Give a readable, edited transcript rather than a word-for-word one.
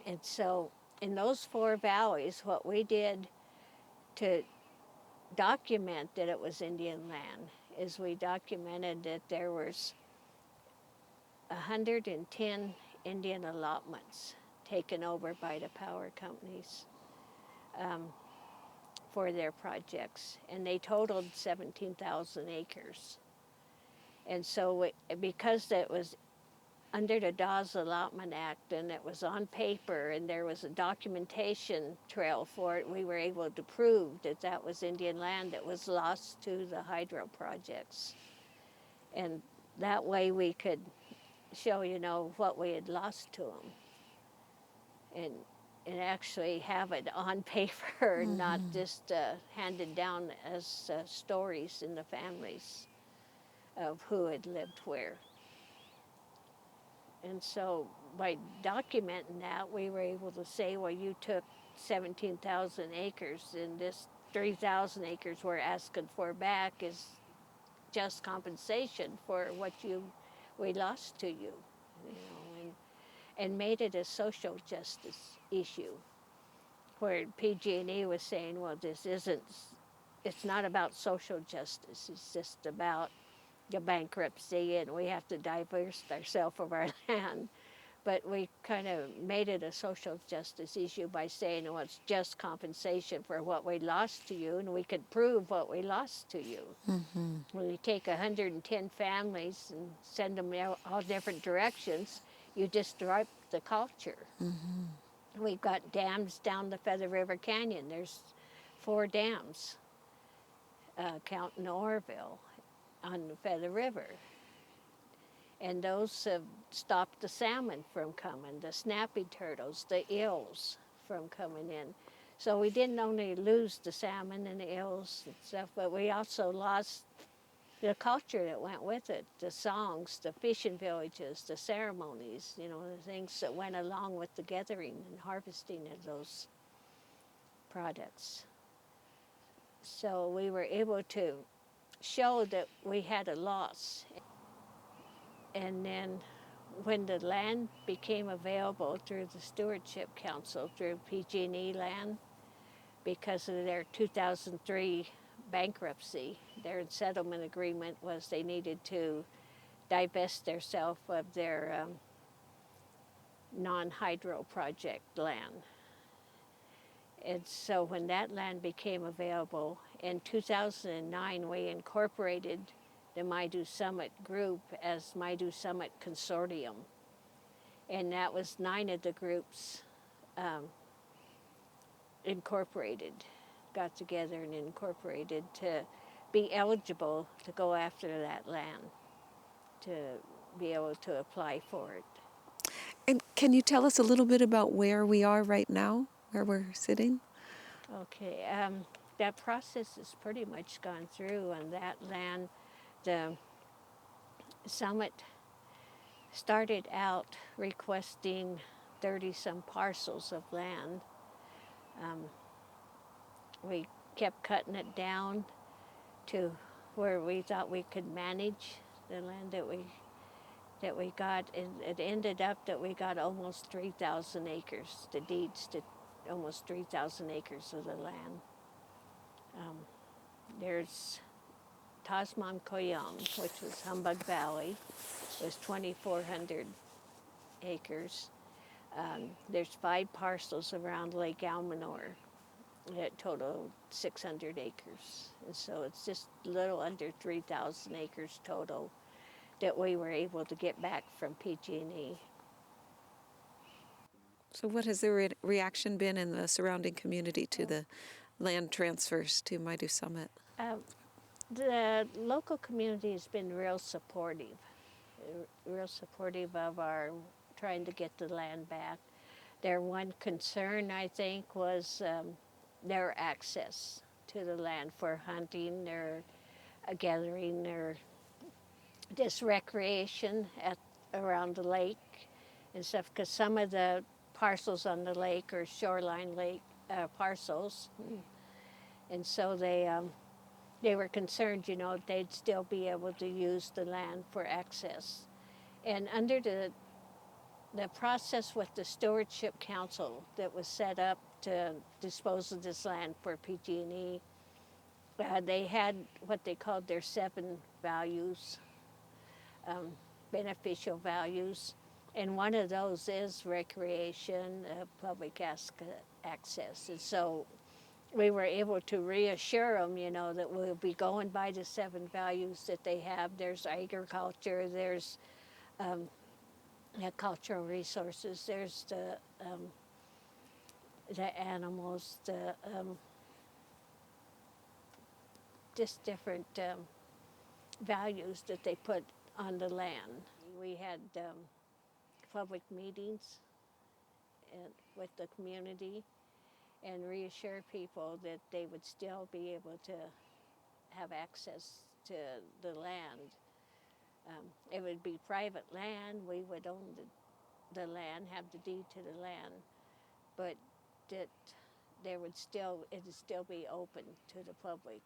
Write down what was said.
And so in those 4 valleys, what we did to document that it was Indian land is we documented that there was 110 Indian allotments taken over by the power companies for their projects, and they totaled 17,000 acres. And so because that was under the Dawes Allotment Act and it was on paper and there was a documentation trail for it, we were able to prove that that was Indian land that was lost to the hydro projects. And that way we could show, what we had lost to them. And actually have it on paper, not just handed down as stories in the families of who had lived where. And so by documenting that, we were able to say, well, you took 17,000 acres, and this 3,000 acres we're asking for back is just compensation for what we lost to you, and made it a social justice issue, where PG&E was saying, well, it's not about social justice, it's just about the bankruptcy and we have to divest ourselves of our land. But we kind of made it a social justice issue by saying, well, it's just compensation for what we lost to you, and we could prove what we lost to you. When we take 110 families and send them all different directions, you disrupt the culture. We've got dams down the Feather River Canyon. There's 4 dams, counting Orville, on the Feather River. And those have stopped the salmon from coming, the snappy turtles, the eels from coming in. So we didn't only lose the salmon and the eels and stuff, but we also lost the culture that went with it, the songs, the fishing villages, the ceremonies, the things that went along with the gathering and harvesting of those products. So we were able to show that we had a loss. And then when the land became available through the Stewardship Council, through PG&E land, because of their 2003 bankruptcy, their settlement agreement was they needed to divest themselves of their non-hydro project land. And so when that land became available, in 2009 we incorporated the Maidu Summit group as Maidu Summit Consortium. And that was 9 of the groups got together and incorporated to be eligible to go after that land, to be able to apply for it. And can you tell us a little bit about where we are right now, where we're sitting? Okay, that process has pretty much gone through on that land. The summit started out requesting 30-some parcels of land. We kept cutting it down to where we thought we could manage the land that we got, and it ended up that we got almost 3,000 acres, the deeds to almost 3,000 acres of the land. There's Tasman Koyam, which was Humbug Valley, was 2,400 acres. There's 5 parcels around Lake Almanor that total 600 acres. And so it's just a little under 3,000 acres total that we were able to get back from PG&E. So what has the reaction been in the surrounding community to the land transfers to Maidu Summit? The local community has been real supportive of our trying to get the land back. Their one concern, I think, was their access to the land for hunting, their gathering, their just recreation around the lake and stuff, because some of the parcels on the lake are shoreline lake parcels, and so they were concerned, they'd still be able to use the land for access. And under the the process with the Stewardship Council that was set up to dispose of this land for PG&E, they had what they called their 7 values, beneficial values, and one of those is recreation, public access. And so we were able to reassure them, that we'll be going by the 7 values that they have. There's agriculture, there's cultural resources, there's the animals, the just different values that they put on the land. We had public meetings with the community and reassure people that they would still be able to have access to the land. It would be private land. We would own the land, have the deed to the land, but that it would still be open to the public.